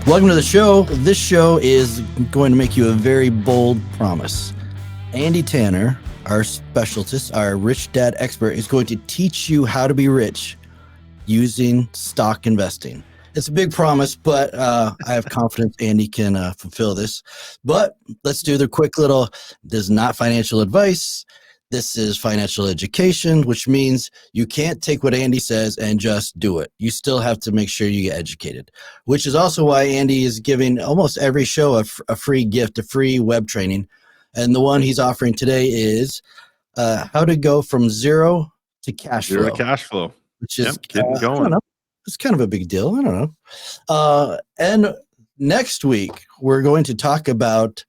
Welcome to the show. This show is going to make you a very bold promise. Andy Tanner, our specialist, our rich dad expert, is going to teach you how to be rich using stock investing. It's a big promise, but I have confidence Andy can fulfill this. But let's do the quick little, this is not financial advice. This is financial education, which means you can't take what Andy says and just do it. You still have to make sure you get educated, which is also why Andy is giving almost every show a free gift, a free web training. And the one he's offering today is how to go from zero to cash flow. Zero to cash flow. Which is getting going. I don't know, it's kind of a big deal. I don't know. And next week, we're going to talk about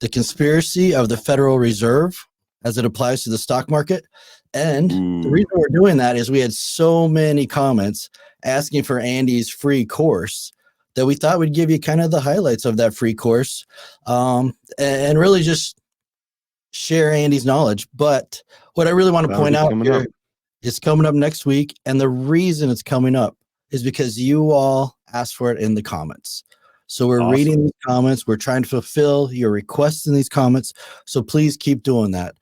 the conspiracy of the Federal Reserve as it applies to the stock market. And the reason we're doing that is we had so many comments asking for Andy's free course that we thought we'd give you kind of the highlights of that free course and really just share Andy's knowledge. But what I really want to point out here is coming up next week. And the reason it's coming up is because you all asked for it in the comments. So we're reading these comments. We're trying to fulfill your requests in these comments. So please keep doing that.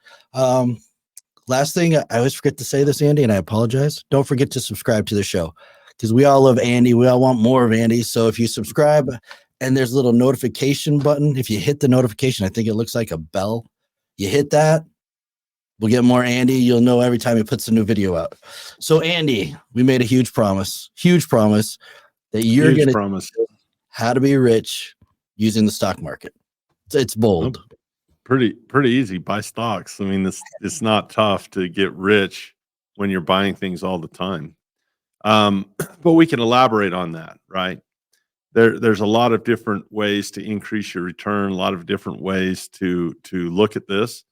Last thing, I always forget to say this, Andy, and I apologize. Don't forget to subscribe to the show because we all love Andy. We all want more of Andy. So if you subscribe and there's a little notification button, if you hit the notification, I think it looks like a bell. You hit that, we'll get more Andy. You'll know every time he puts a new video out. So Andy, we made a huge promise that you're going to how to be rich using the stock market. It's bold. Pretty easy. Buy stocks. I mean, it's not tough to get rich when you're buying things all the time. But we can elaborate on that, right? There's a lot of different ways to increase your return, a lot of different ways to look at this.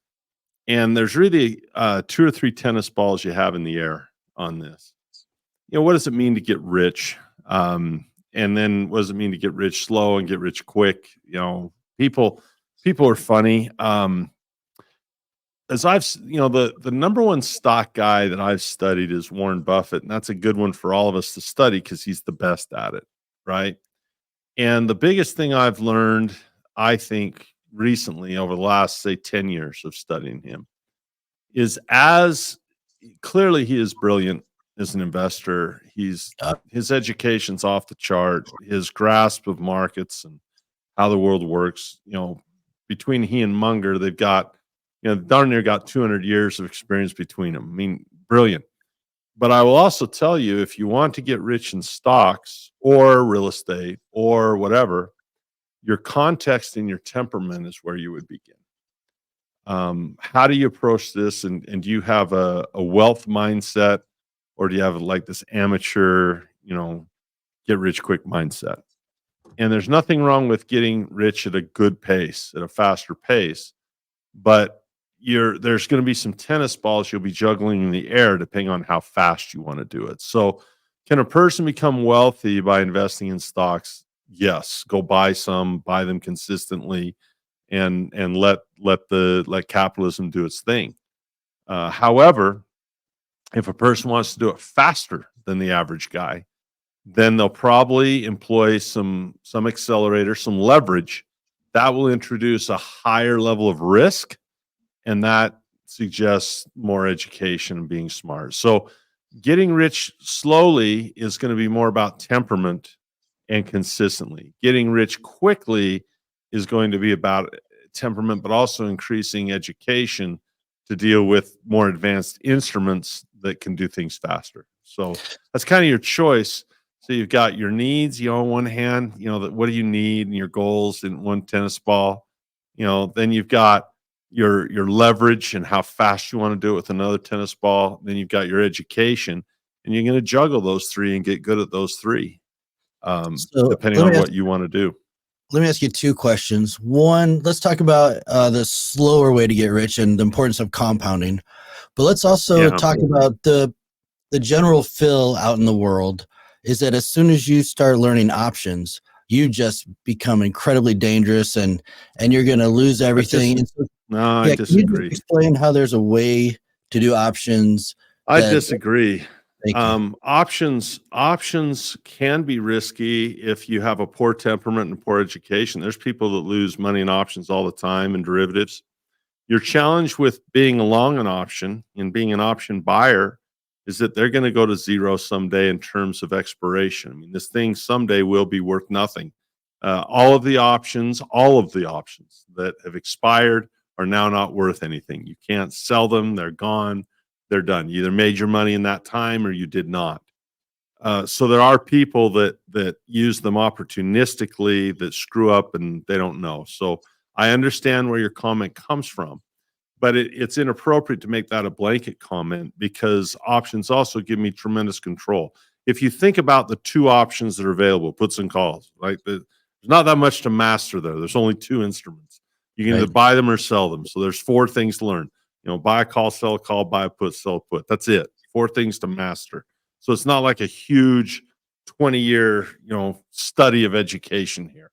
And there's really 2 or 3 tennis balls you have in the air on this. You know, what does it mean to get rich? And then what does it mean to get rich slow and get rich quick? You know, people are funny. As I've, the number one stock guy that I've studied is Warren Buffett. And that's a good one for all of us to study because he's the best at it. Right. And the biggest thing I've learned, I think, recently over the last, say, 10 years of studying him is as clearly he is brilliant as an investor. His education's off the chart. His grasp of markets and how the world works, between he and Munger, they've got, darn near got 200 years of experience between them. I mean, brilliant. But I will also tell you, if you want to get rich in stocks or real estate or whatever, your context and your temperament is where you would begin. How do you approach this? And do you have a wealth mindset, or do you have like this amateur, get rich quick mindset? And there's nothing wrong with getting rich at a good pace, at a faster pace, but there's going to be some tennis balls you'll be juggling in the air depending on how fast you want to do it. So can a person become wealthy by investing in stocks? Yes. Go buy them consistently and let capitalism do its thing. However, if a person wants to do it faster than the average guy, then they'll probably employ some accelerator, some leverage that will introduce a higher level of risk. And that suggests more education and being smart. So getting rich slowly is going to be more about temperament and consistently. Getting rich quickly is going to be about temperament, but also increasing education to deal with more advanced instruments that can do things faster. So that's kind of your choice. So you've got your needs, on one hand, what do you need and your goals in one tennis ball. Then you've got your leverage and how fast you want to do it with another tennis ball. Then you've got your education, and you're going to juggle those three and get good at those three, depending on what you want to do. Let me ask you 2 questions. One, let's talk about the slower way to get rich and the importance of compounding. But let's also talk about the general feel out in the world is that as soon as you start learning options, you just become incredibly dangerous and you're going to lose everything. I disagree. Can you explain how there's a way to do options? I disagree. Thank you. Options can be risky if you have a poor temperament and poor education. There's people that lose money in options all the time and derivatives. Your challenge with being along an option and being an option buyer is that they're going to go to zero someday in terms of expiration. I mean, this thing someday will be worth nothing. All of the options that have expired are now not worth anything. You can't sell them. They're gone. They're done. You either made your money in that time or you did not. So there are people that use them opportunistically that screw up and they don't know. So I understand where your comment comes from, but it's inappropriate to make that a blanket comment because options also give me tremendous control. If you think about the two options that are available, puts and calls, right? There's not that much to master there. There's only two instruments. You can either Right. buy them or sell them. So there's four things to learn. Buy a call, sell a call, buy a put, sell a put. That's it. Four things to master. So it's not like a huge 20-year, study of education here.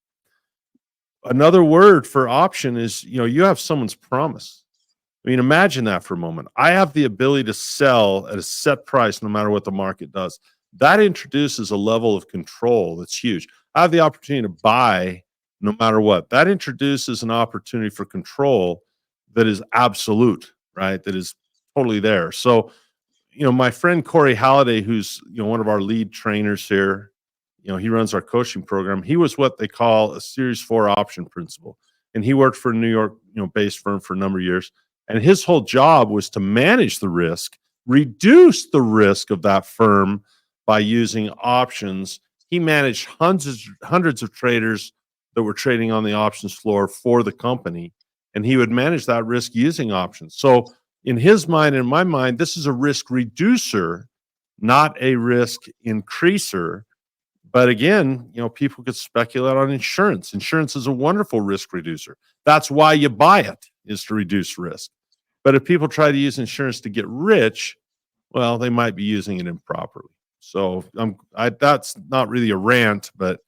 Another word for option is, you have someone's promise. I mean, imagine that for a moment. I have the ability to sell at a set price no matter what the market does. That introduces a level of control that's huge. I have the opportunity to buy no matter what. That introduces an opportunity for control that is absolute, right? That is totally there. So, my friend Corey Halliday, who's one of our lead trainers here, he runs our coaching program. He was what they call a Series 4 option principal, and he worked for a New York based firm for a number of years. And his whole job was to manage the risk, reduce the risk of that firm by using options. He managed hundreds of traders that were trading on the options floor for the company, and he would manage that risk using options. So in his mind and in my mind, this is a risk reducer, not a risk increaser. But again, people could speculate on insurance. Insurance is a wonderful risk reducer. That's why you buy it, is to reduce risk. But if people try to use insurance to get rich, well, they might be using it improperly. So that's not really a rant, but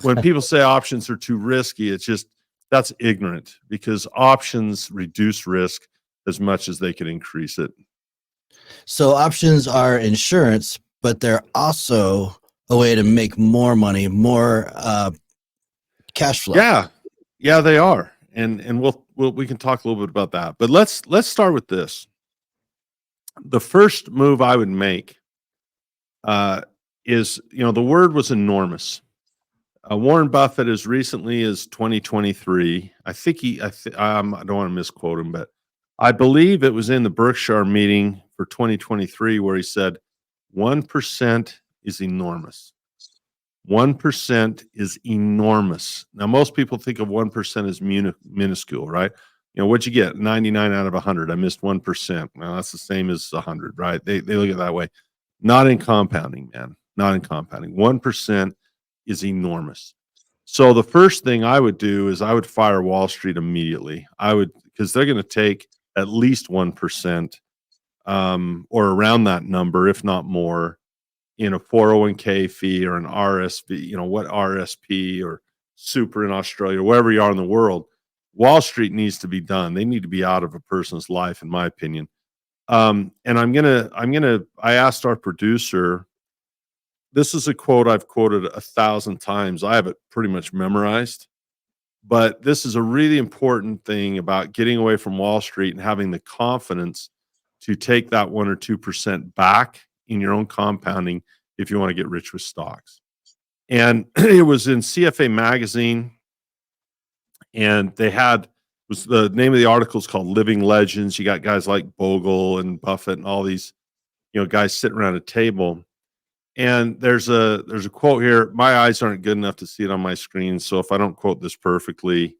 when people say options are too risky, it's just that's ignorant because options reduce risk as much as they can increase it. So options are insurance, but they're also a way to make more money, more cash flow. Yeah, they are, and we can talk a little bit about that. But let's start with this. The first move I would make is the word was enormous. Warren Buffett, as recently as 2023, I don't want to misquote him, but I believe it was in the Berkshire meeting for 2023 where he said 1% is enormous. 1% is enormous. Now, most people think of 1% as minuscule, right? What'd you get? 99 out of 100. I missed 1%. Well, that's the same as 100, right? They look at it that way. Not in compounding, man. Not in compounding. 1% is enormous. So the first thing I would do is I would fire Wall Street immediately. Because they're going to take at least 1% or around that number, if not more, in a 401k fee or an RSP, what RSP or super in Australia, wherever you are in the world. Wall Street needs to be done. They need to be out of a person's life, in my opinion. And I asked our producer, this is a quote I've quoted 1,000 times. I have it pretty much memorized, but this is a really important thing about getting away from Wall Street and having the confidence to take that 1 or 2% back in your own compounding if you want to get rich with stocks. And it was in CFA magazine, and the name of the article is called Living Legends. You got guys like Bogle and Buffett and all these, guys sitting around a table. And there's a quote here. My eyes aren't good enough to see it on my screen, so if I don't quote this perfectly,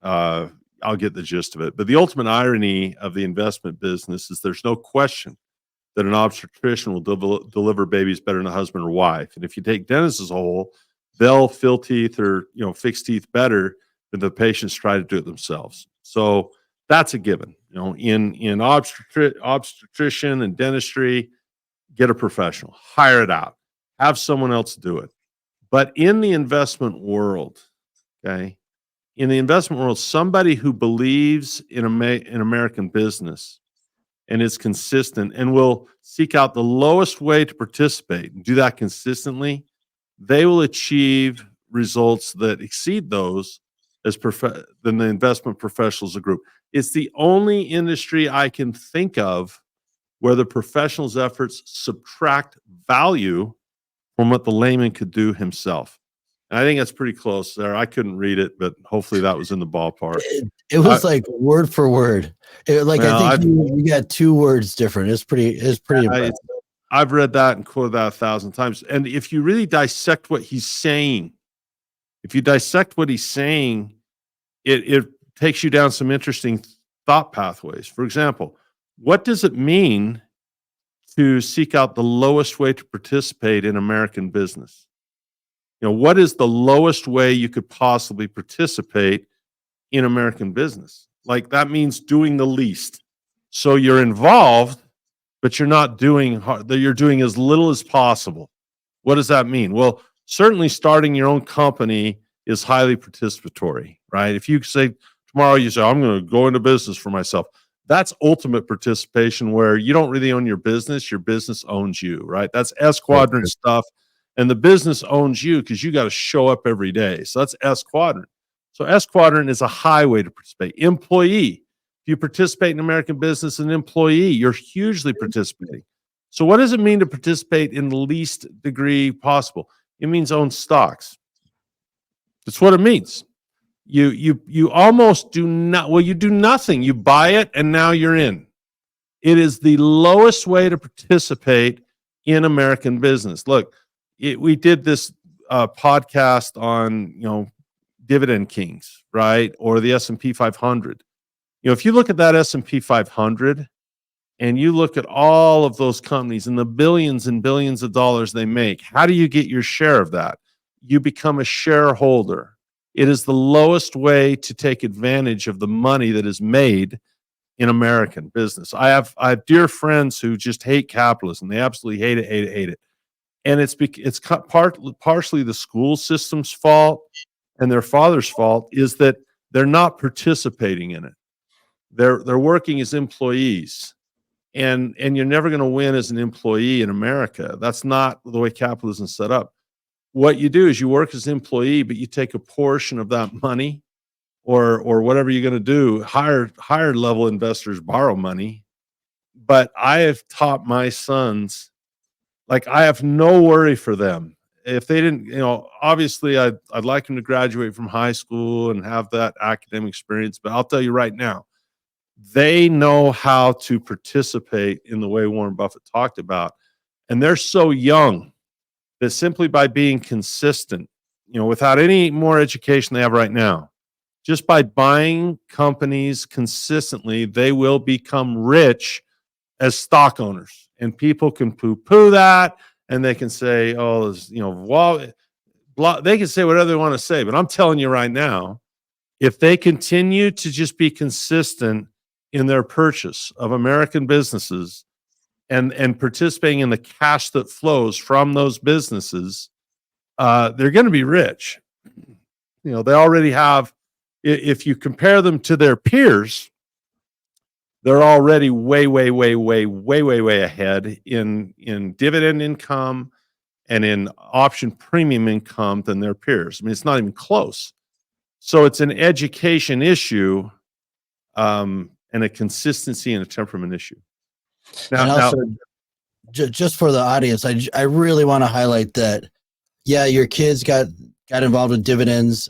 I'll get the gist of it. But the ultimate irony of the investment business is there's no question that an obstetrician will deliver babies better than a husband or wife. And if you take dentists as a whole, they'll fill teeth or fix teeth better than the patients try to do it themselves. So that's a given. In obstetrician and dentistry, get a professional, hire it out, have someone else do it. But in the investment world, somebody who believes in American business and is consistent and will seek out the lowest way to participate and do that consistently, they will achieve results that exceed those than the investment professionals of the group. It's the only industry I can think of where the professional's efforts subtract value from what the layman could do himself. And I think that's pretty close there. I couldn't read it, but hopefully that was in the ballpark. It was like word for word. I think you got 2 words different. It's pretty impressive. I've read that and quoted that 1,000 times. And if you really dissect what he's saying, it takes you down some interesting thought pathways. For example, what does it mean to seek out the lowest way to participate in American business? What is the lowest way you could possibly participate in American business? Like, that means doing the least. So you're involved, but you're not doing hard, you're doing as little as possible. What does that mean? Well, certainly starting your own company is highly participatory, right? If you say tomorrow, you say, I'm going to go into business for myself. That's ultimate participation, where you don't really own your business owns you, right? That's S quadrant stuff. And the business owns you because you got to show up every day. So that's S quadrant. So S quadrant is a high way to participate. Employee. If you participate in American business as an employee, you're hugely participating. So what does it mean to participate in the least degree possible? It means own stocks. That's what it means. You almost do not, well, you do nothing. You buy it and now you're in. It is the lowest way to participate in American business. Look, we did this podcast on, dividend kings, right? Or the S&P 500. If you look at that S&P 500 and you look at all of those companies and the billions and billions of dollars they make, how do you get your share of that? You become a shareholder. It is the lowest way to take advantage of the money that is made in American business. I have dear friends who just hate capitalism. They absolutely hate it. And it's partially the school system's fault, and their father's fault is that they're not participating in it. They're working as employees, and you're never going to win as an employee in America. That's not the way capitalism is set up. What you do is you work as an employee, but you take a portion of that money, or whatever you're going to do. Higher level investors borrow money, but I have taught my sons, like, I have no worry for them. If they didn't, obviously I'd like them to graduate from high school and have that academic experience, but I'll tell you right now, they know how to participate in the way Warren Buffett talked about. And they're so young that simply by being consistent, without any more education they have right now, just by buying companies consistently, they will become rich as stock owners. And people can poo-poo that, and they can say, oh, they can say whatever they want to say. But I'm telling you right now, if they continue to just be consistent in their purchase of American businesses and participating in the cash that flows from those businesses, they're going to be rich. They already have, if you compare them to their peers, they're already way ahead in dividend income and in option premium income than their peers. I mean, it's not even close. So it's an education issue, and a consistency and a temperament issue. Now, just for the audience, I really want to highlight that, yeah, your kids got involved with dividends,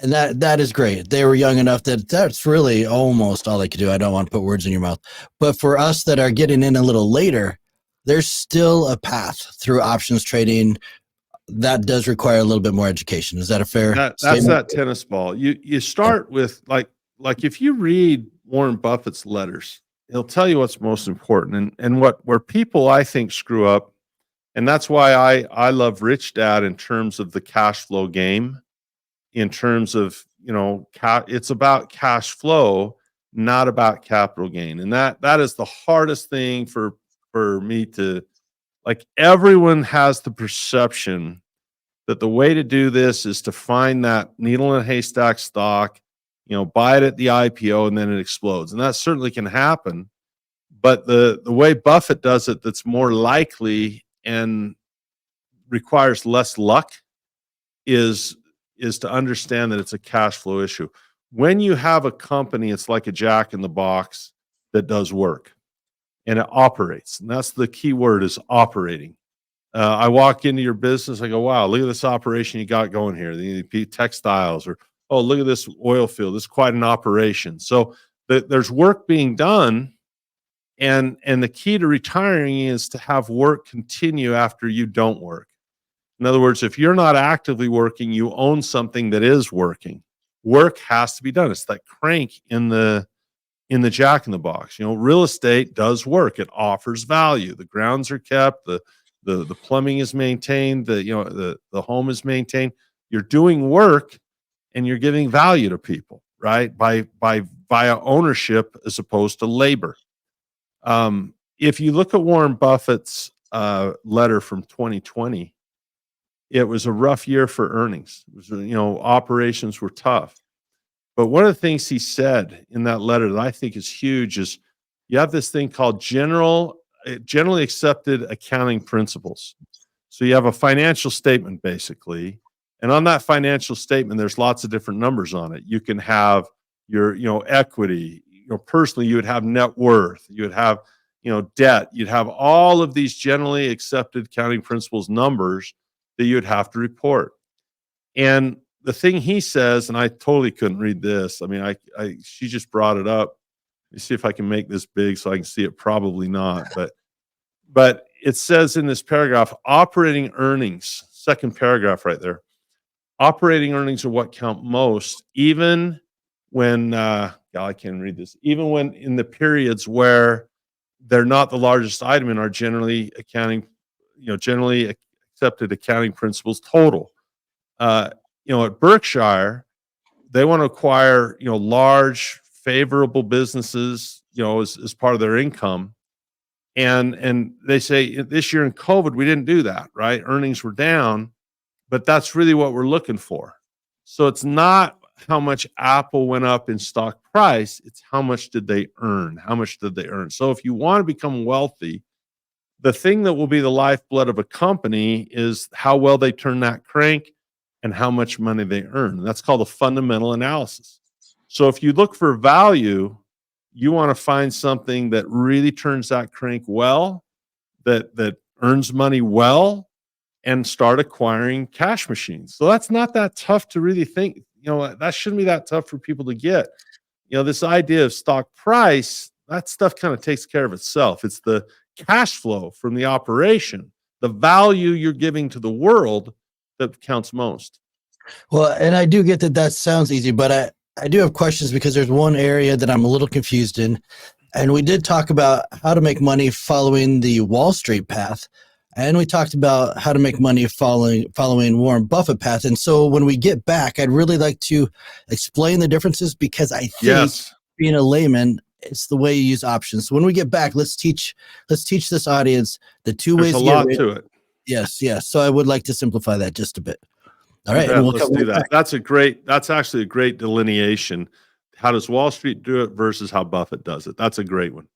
and that is great. They were young enough that's really almost all they could do. I don't want to put words in your mouth. But for us that are getting in a little later, there's still a path through options trading that does require a little bit more education. Is that a fair That's statement? that tennis ball. You start with, like if you read Warren Buffett's letters, he'll tell you what's most important, and where people, I think, screw up. And that's why I love Rich Dad in terms of the cash flow game. In terms of, it's about cash flow, not about capital gain. And that is the hardest thing for me to, like, everyone has the perception that the way to do this is to find that needle in a haystack stock, buy it at the IPO and then it explodes. And that certainly can happen. But the way Buffett does it, that's more likely and requires less luck, is to understand that it's a cash flow issue. When you have a company, it's like a jack in the box that does work and it operates. And that's the key word, is operating. I walk into your business, I go, wow, look at this operation you got going here. The textiles, or, oh, look at this oil field. This is quite an operation. So there's work being done. And the key to retiring is to have work continue after you don't work. In other words, if you're not actively working, you own something that is working. Work has to be done. It's that crank in the jack in the box. Real estate does work. It offers value. The grounds are kept, the plumbing is maintained, the home is maintained. You're doing work and you're giving value to people, right? By via ownership as opposed to labor. If you look at Warren Buffett's letter from 2020, it was a rough year for earnings. It was, operations were tough. But one of the things he said in that letter that I think is huge is, you have this thing called generally accepted accounting principles. So you have a financial statement, basically, and on that financial statement, there's lots of different numbers on it. You can have your, equity. Personally, you would have net worth. You would have, debt. You'd have all of these generally accepted accounting principles numbers that you'd have to report. And the thing he says, and I totally couldn't read this. I mean, she just brought it up. Let me see if I can make this big so I can see it. Probably not, but it says in this paragraph, operating earnings, second paragraph right there, operating earnings are what count most, even when, I can't read this, even when in the periods where they're not the largest item in our generally accepted accounting principles total. At Berkshire, they want to acquire, large, favorable businesses, as part of their income. And they say this year in COVID, we didn't do that, right? Earnings were down, but that's really what we're looking for. So it's not how much Apple went up in stock price, it's how much did they earn? How much did they earn? So if you want to become wealthy, the thing that will be the lifeblood of a company is how well they turn that crank and how much money they earn. And that's called a fundamental analysis. So if you look for value, you want to find something that really turns that crank well, that earns money well, and start acquiring cash machines. So that's not that tough to really think. That shouldn't be that tough for people to get. This idea of stock price, that stuff kind of takes care of itself. It's the cash flow from the operation, the value you're giving to the world, that counts most. Well, and I do get that sounds easy, but I do have questions because there's one area that I'm a little confused in. And we did talk about how to make money following the Wall Street path. And we talked about how to make money following Warren Buffett path. And so when we get back, I'd really like to explain the differences, because I think being a layman, it's the way you use options. So when we get back, let's teach this audience the two ways. There's a lot to it. Yes. So I would like to simplify that just a bit. All right, and let's do that. That's actually a great delineation. How does Wall Street do it versus how Buffett does it? That's a great one.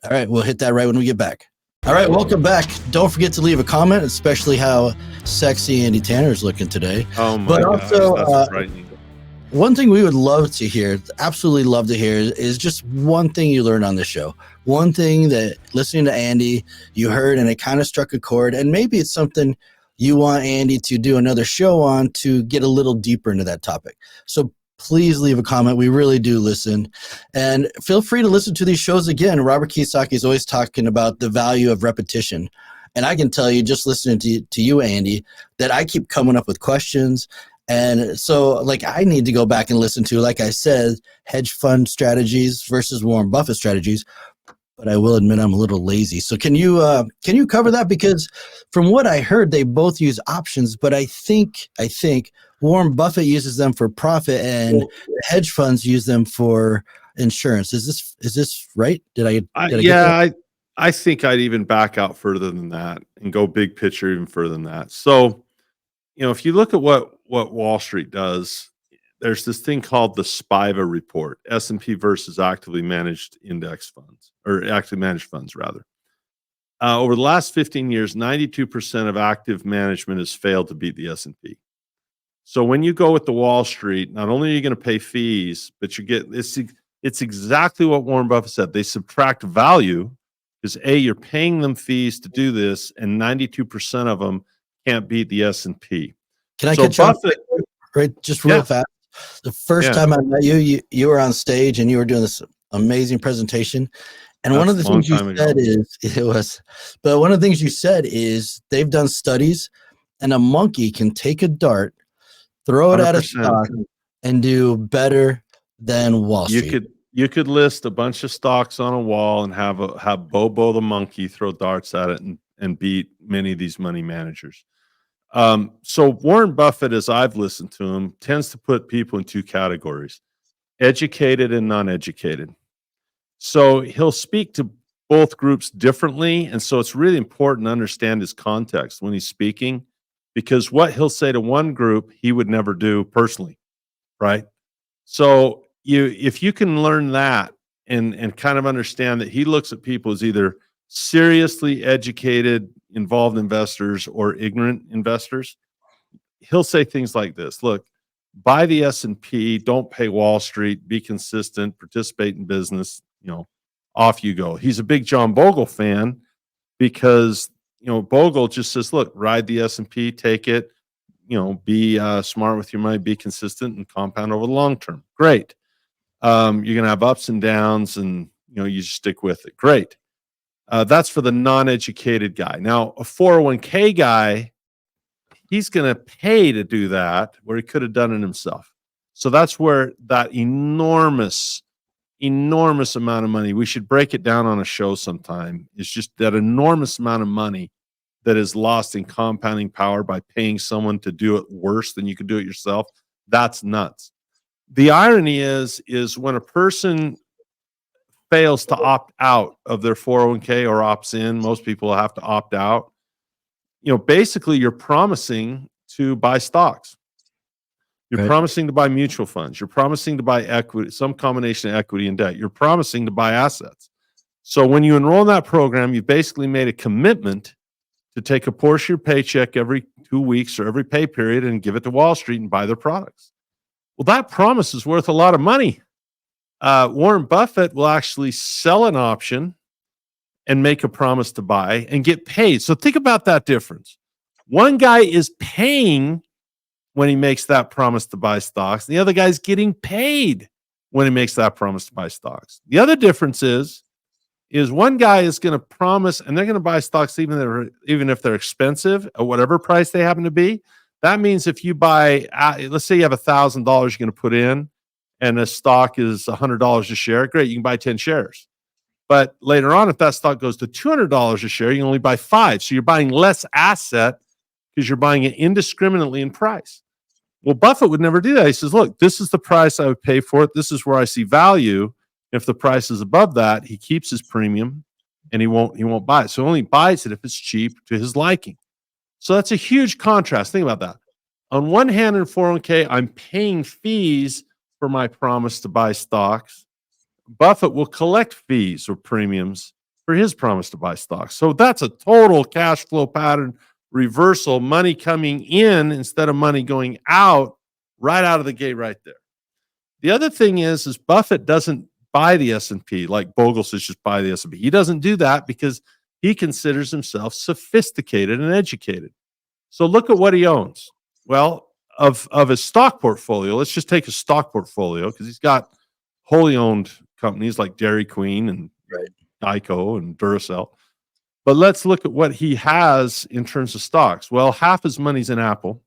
All right, we'll hit that right when we get back. All right, welcome back. Don't forget to leave a comment, especially how sexy Andy Tanner is looking today. Oh my gosh, that's frightening. One thing we would love to hear, absolutely love to hear, is just one thing you learned on the show. One thing that, listening to Andy, you heard and it kind of struck a chord, and maybe it's something you want Andy to do another show on to get a little deeper into that topic. So please leave a comment. We really do listen. And feel free to listen to these shows again. Robert Kiyosaki is always talking about the value of repetition. And I can tell you, just listening to you, Andy, that I keep coming up with questions. And so, I need to go back and listen to, like I said, hedge fund strategies versus Warren Buffett strategies. But I will admit I'm a little lazy. So can you cover that? Because from what I heard, they both use options, but I think Warren Buffett uses them for profit and hedge funds use them for insurance. Is this right? Did I get that? I think I'd even back out further than that and go big picture even further than that. So, if you look at what Wall Street does, there's this thing called the SPIVA report, S&P versus actively managed index funds, or actively managed funds, rather. Over the last 15 years, 92% of active management has failed to beat the S&P. So when you go with the Wall Street, not only are you going to pay fees, but you get it's exactly what Warren Buffett said. They subtract value because you're paying them fees to do this, and 92% of them can't beat the S&P. Can I So catch on Buffett, right just real yeah, fast? The first yeah, time I met you were on stage and you were doing this amazing presentation. And one of that's the a long things you time ago. said is but one of the things you said is they've done studies and a monkey can take a dart, throw it at a 100%. stock, and do better than Wall You Street. could list a bunch of stocks on a wall and have Bobo the monkey throw darts at it and beat many of these money managers. So Warren Buffett, as I've listened to him, tends to put people in two categories: educated and non-educated. So he'll speak to both groups differently, and so it's really important to understand his context when he's speaking, because what he'll say to one group he would never do personally, right? So if you can learn that and kind of understand that he looks at people as either seriously educated, involved investors or ignorant investors, he'll say things like this: look, buy the S&P, don't pay Wall Street, be consistent, participate in business, off you go. He's a big John Bogle fan because, Bogle just says, look, ride the S&P, take it, be smart with your money, be consistent and compound over the long term. Great. You're going to have ups and downs and, you just stick with it. Great. That's for the non-educated guy. Now, a 401k guy, he's going to pay to do that where he could have done it himself. So that's where that enormous amount of money, we should break it down on a show sometime. It's just that enormous amount of money that is lost in compounding power by paying someone to do it worse than you could do it yourself. That's nuts. The irony is when a person fails to opt out of their 401k or opts in, most people have to opt out. Basically you're promising to buy stocks. You're Right. promising to buy mutual funds. You're promising to buy equity, some combination of equity and debt. You're promising to buy assets. So when you enroll in that program, you've basically made a commitment to take a portion of your paycheck every 2 weeks or every pay period and give it to Wall Street and buy their products. Well, that promise is worth a lot of money. Warren Buffett will actually sell an option and make a promise to buy and get paid. So think about that difference. One guy is paying when he makes that promise to buy stocks. The other guy's getting paid when he makes that promise to buy stocks. The other difference is one guy is going to promise, and they're going to buy stocks even if they're expensive at whatever price they happen to be. That means if you buy, let's say you have $1,000 you're going to put in, and a stock is $100 a share, great, you can buy 10 shares. But later on, if that stock goes to $200 a share, you can only buy 5. So you're buying less asset because you're buying it indiscriminately in price. Well, Buffett would never do that. He says, look, this is the price I would pay for it. This is where I see value. If the price is above that, he keeps his premium and he won't buy it. So he only buys it if it's cheap to his liking. So that's a huge contrast. Think about that. On one hand, in 401k, I'm paying fees for my promise to buy stocks. Buffett will collect fees or premiums for his promise to buy stocks. So that's a total cash flow pattern reversal, money coming in instead of money going out right out of the gate right there. The other thing is Buffett doesn't buy the S&P like Bogle says just buy the S&P. He doesn't do that because he considers himself sophisticated and educated. So look at what he owns. Well, of his stock portfolio, let's just take his stock portfolio because he's got wholly owned companies like Dairy Queen and Geico and Duracell. But let's look at what he has in terms of stocks. Well, half his money's in Apple.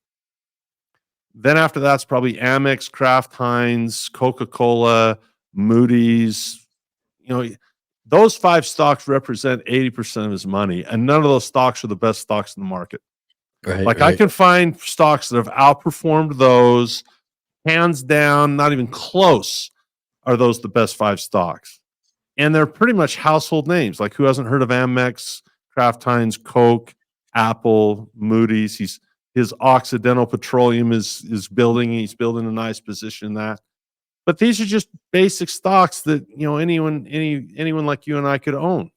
Then after that's probably Amex, Kraft Heinz, Coca-Cola, Moody's. Those 5 stocks represent 80% of his money, and none of those stocks are the best stocks in the market. Right. I can find stocks that have outperformed those, hands down, not even close. Are those the best 5 stocks? And they're pretty much household names. Like who hasn't heard of Amex, Kraft Heinz, Coke, Apple, Moody's? his Occidental Petroleum is building. He's building a nice position in that. But these are just basic stocks that anyone like you and I could own.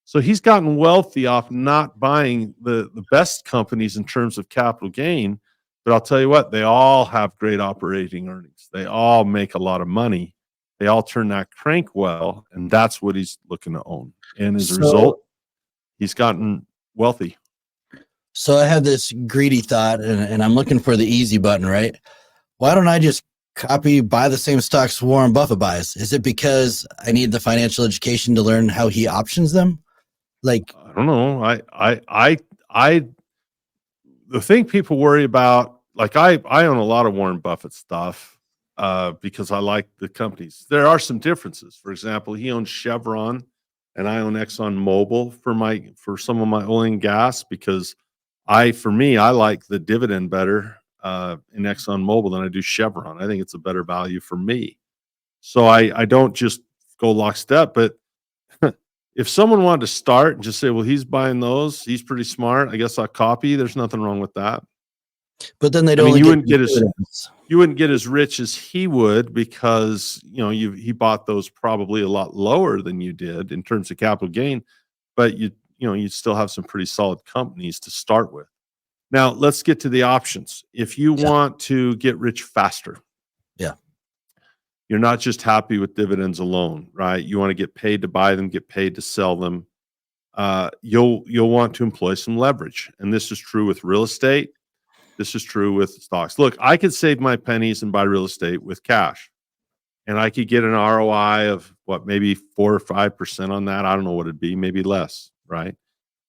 So he's gotten wealthy off not buying the best companies in terms of capital gain. But I'll tell you what, they all have great operating earnings. They all make a lot of money. They all turn that crank well, and that's what he's looking to own. And as a result, he's gotten wealthy. So I have this greedy thought, and I'm looking for the easy button, right? Why don't I just buy the same stocks Warren Buffett buys? Is it because I need the financial education to learn how he options them? Like, I don't know. I the thing people worry about, like I own a lot of Warren Buffett stuff because I like the companies. There are some differences. For example, he owns Chevron and I own Exxon Mobil for some of my oil and gas because I like the dividend better in Exxon Mobil than I do Chevron. I think it's a better value for me. So I don't just go lockstep, but if someone wanted to start and just say, well, he's buying those, he's pretty smart, I guess I'll copy. There's nothing wrong with that. But then they I don't. mean, you wouldn't get as rich as he would because he bought those probably a lot lower than you did in terms of capital gain, but you still have some pretty solid companies to start with. Now let's get to the options. If you want to get rich faster, you're not just happy with dividends alone, right? You want to get paid to buy them, get paid to sell them. You'll want to employ some leverage, and this is true with real estate. This is true with stocks. Look, I could save my pennies and buy real estate with cash, and I could get an ROI of maybe 4 or 5% on that. I don't know what it'd be, maybe less, right?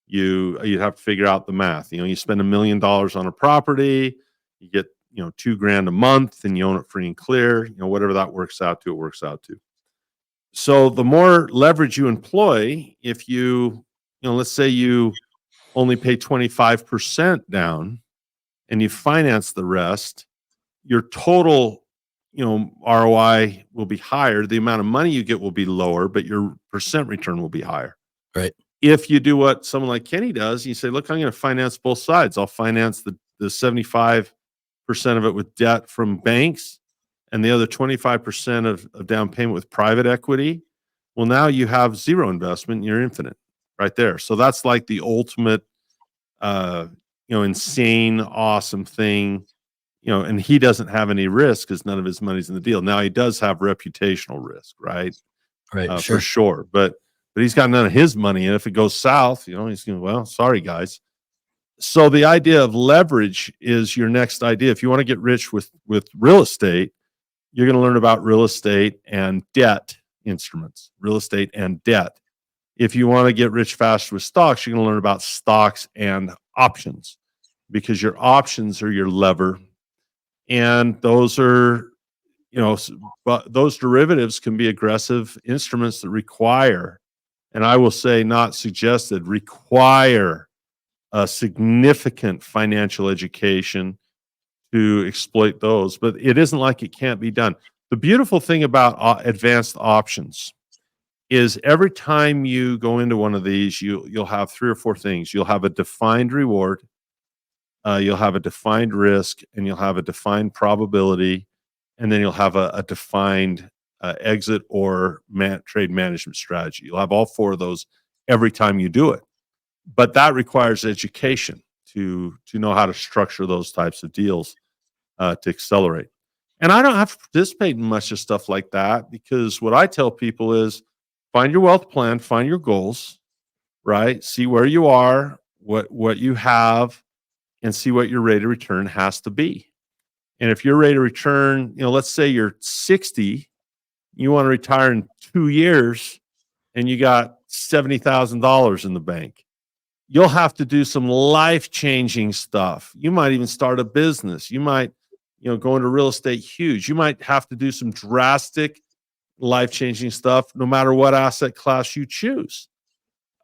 You'd have to figure out the math. You spend $1 million on a property, you get $2,000 a month, and you own it free and clear. Whatever that works out to, it works out to. So the more leverage you employ, if let's say you only pay 25% down and you finance the rest, your total ROI will be higher. The amount of money you get will be lower, but your percent return will be higher. Right. If you do what someone like Kenny does, you say, look, I'm going to finance both sides. I'll finance the 75% of it with debt from banks and the other 25% of down payment with private equity. Well, now you have zero investment and you're infinite right there. So that's like the ultimate, insane, awesome thing, and he doesn't have any risk because none of his money's in the deal. Now he does have reputational risk, right? Right. For sure. But he's got none of his money. And if it goes south, he's going, well, sorry guys. So the idea of leverage is your next idea. If you want to get rich with real estate, you're going to learn about real estate and debt instruments, real estate and debt. If you want to get rich fast with stocks, you're going to learn about stocks and options because your options are your lever. And those are, but those derivatives can be aggressive instruments that require, and I will say not suggested, require a significant financial education to exploit those, but it isn't like it can't be done. The beautiful thing about advanced options is every time you go into one of these, you'll have 3 or 4 things. You'll have a defined reward, you'll have a defined risk, and you'll have a defined probability, and then you'll have a defined exit or trade management strategy. You'll have all 4 of those every time you do it. But that requires education to know how to structure those types of deals to accelerate. And I don't have to participate in much of stuff like that because what I tell people is find your wealth plan, find your goals, right? See where you are, what you have, and see what your rate of return has to be. And if your rate of return, let's say you're 60, you want to retire in 2 years, and you got $70,000 in the bank. You'll have to do some life-changing stuff. You might even start a business. You might, go into real estate huge. You might have to do some drastic life-changing stuff, no matter what asset class you choose.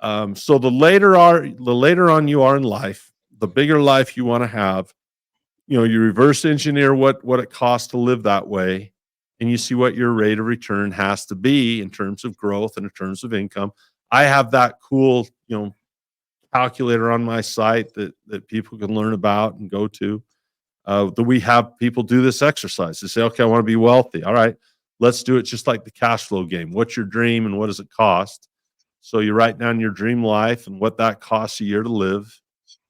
So the later on you are in life, the bigger life you want to have, you reverse engineer what it costs to live that way, and you see what your rate of return has to be in terms of growth and in terms of income. I have that cool, calculator on my site that people can learn about and go to. That we have people do this exercise. They say, okay, I want to be wealthy. All right, let's do it just like the cash flow game. What's your dream and what does it cost? So you write down your dream life and what that costs a year to live.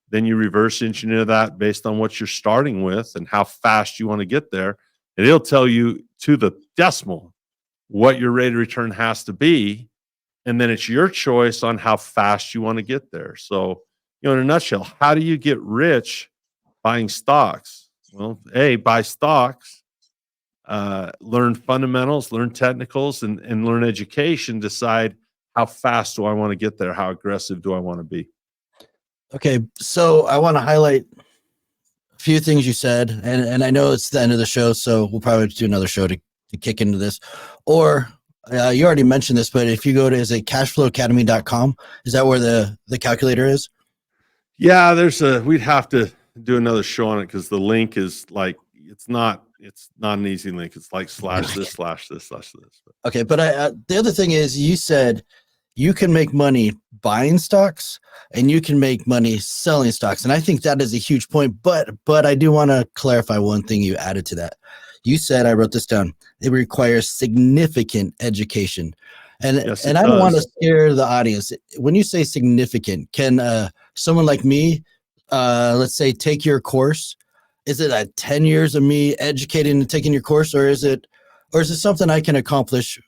Then you reverse engineer that based on what you're starting with and how fast you want to get there. And it'll tell you to the decimal what your rate of return has to be. And then it's your choice on how fast you want to get there. So, in a nutshell, how do you get rich buying stocks? Well, buy stocks, learn fundamentals, learn technicals, and learn education. Decide how fast do I want to get there? How aggressive do I want to be? Okay, so I want to highlight a few things you said, and I know it's the end of the show, so we'll probably do another show to kick into this. Or you already mentioned this, but if you go to cashflowacademy.com, is that where the calculator is? Yeah, we'd have to do another show on it because the link is like it's not an easy link. It's like /this /this. Okay, but the other thing is you said you can make money buying stocks and you can make money selling stocks. And I think that is a huge point, but I do want to clarify one thing you added to that. You said, I wrote this down, it requires significant education. And yes, and I don't want to scare the audience. When you say significant, can someone like me, let's say, take your course? Is it 10 years of me educating and taking your course, or is it something I can accomplish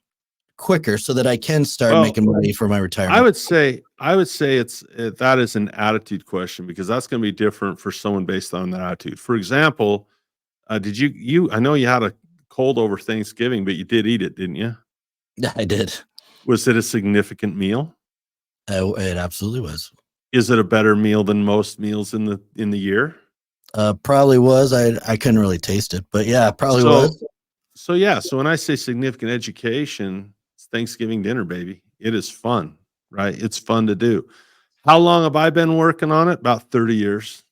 quicker so that I can start making money for my retirement? I would say that is an attitude question, because that's going to be different for someone based on their attitude. For example, did you I know you had a cold over Thanksgiving, but you did eat it, didn't you? Yeah, I did. Was it a significant meal? It absolutely was. Is it a better meal than most meals in the year? Probably was. I couldn't really taste it, but yeah, probably was. So yeah, so when I say significant education, it's Thanksgiving dinner, baby. It is fun, right? It's fun to do. How long have I been working on it? About 30 years.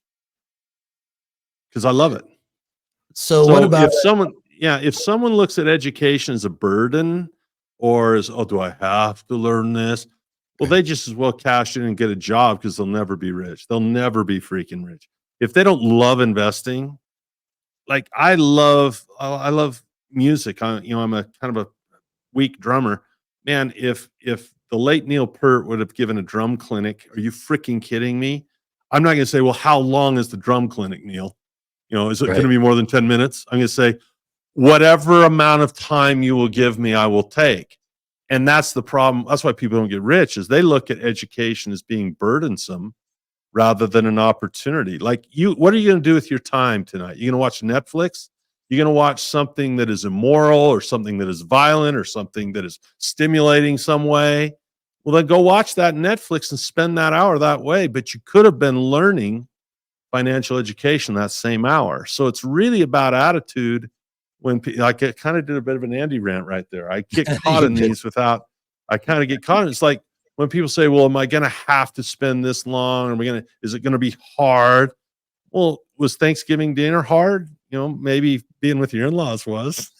Because I love it. So what about if someone looks at education as a burden, or as, oh, do I have to learn this? Well, they just as well cash in and get a job, because they'll never be rich. They'll never be freaking rich. If they don't love investing, like I love music. I'm a kind of a weak drummer. Man, if the late Neil Peart would have given a drum clinic, are you freaking kidding me? I'm not going to say, well, how long is the drum clinic, Neil? Is it going to be more than 10 minutes? I'm going to say, whatever amount of time you will give me, I will take. And that's the problem. That's why people don't get rich, is they look at education as being burdensome rather than an opportunity. Like what are you going to do with your time tonight? You're going to watch Netflix? You're going to watch something that is immoral, or something that is violent, or something that is stimulating some way? Well, then go watch that Netflix and spend that hour that way. But you could have been learning financial education that same hour. So it's really about attitude. When I kind of did a bit of an Andy rant right there. I get caught in these I kind of get caught in. It's like when people say, well, am I going to have to spend this long? Is it going to be hard? Well, was Thanksgiving dinner hard? Maybe being with your in-laws was.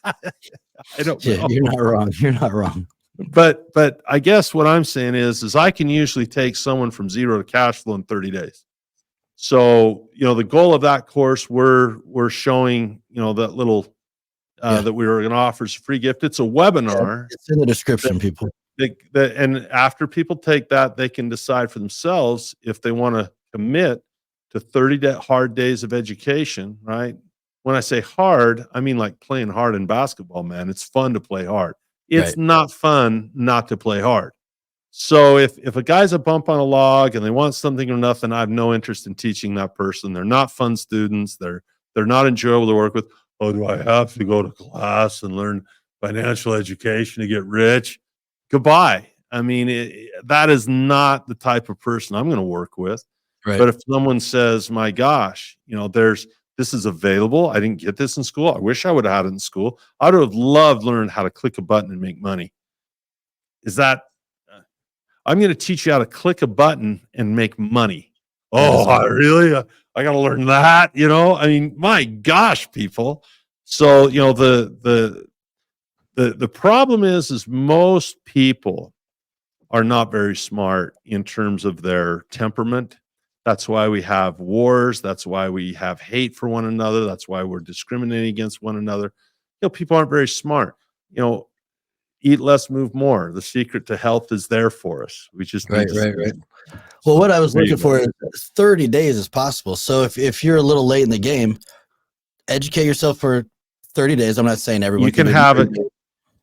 I don't know. You're not wrong. You're not wrong. But I guess what I'm saying is I can usually take someone from zero to cash flow in 30 days. So, the goal of that course, we're showing, that little that we were going to offer as a free gift. It's a webinar. It's in the description, people. And after people take that, they can decide for themselves if they want to commit to 30 hard days of education, right? When I say hard, I mean like playing hard in basketball, man. It's fun to play hard. It's not fun not to play hard. So if a guy's a bump on a log and they want something or nothing, I have no interest in teaching that person. They're not fun students. They're not enjoyable to work with. Oh, do I have to go to class and learn financial education to get rich? Goodbye. I mean, that is not the type of person I'm going to work with. Right. But if someone says, my gosh, this is available. I didn't get this in school. I wish I would have had it in school. I would have loved learning how to click a button and make money. I'm going to teach you how to click a button and make money. Oh, really? I got to learn that, I mean, my gosh, people. So, the problem is most people are not very smart in terms of their temperament. That's why we have wars. That's why we have hate for one another. That's why we're discriminating against one another. People aren't very smart. Eat less, move more. The secret to health is there for us. We just need Right. Well, what I was There you looking go. for is 30 days is possible. So if you're a little late in the game, educate yourself for 30 days. I'm not saying everyone You can do have it. 30 days.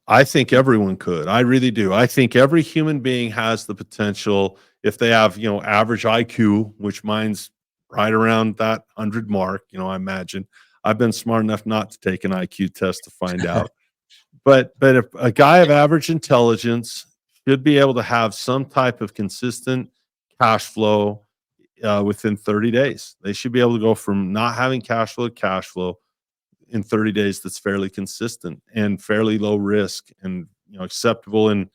I think everyone could. I really do. I think every human being has the potential, if they have, average IQ, which mine's right around that 100 mark, I imagine. I've been smart enough not to take an IQ test to find out. But if a guy of average intelligence should be able to have some type of consistent cash flow within 30 days. They should be able to go from not having cash flow to cash flow in 30 days that's fairly consistent and fairly low risk and acceptable in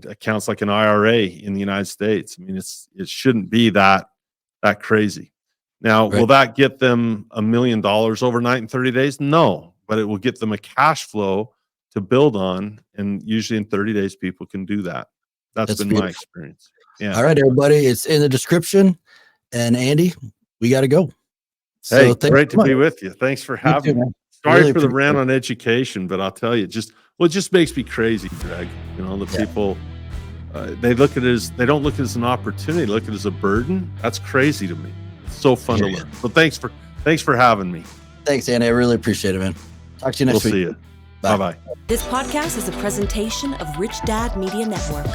accounts like an IRA in the United States. I mean, it shouldn't be that crazy. Now, Right. will that get them $1 million overnight in 30 days? No, but it will get them a cash flow to build on, and usually in 30 days people can do that. That's been beautiful. my experience. Yeah. All right, everybody, it's in the description. And Andy, we got to go. Hey, thanks great so to much. be with you. Thanks for You having too, me. man. Sorry Really for the appreciate rant it. on education, but I'll tell you, it just makes me crazy, Greg. People, they don't look at it as an opportunity, they look at it as a burden. That's crazy to me. It's so fun to learn. So thanks for having me. Thanks, Andy. I really appreciate it, man. Talk to you next week. We'll see you. Bye. Bye-bye. This podcast is a presentation of Rich Dad Media Network.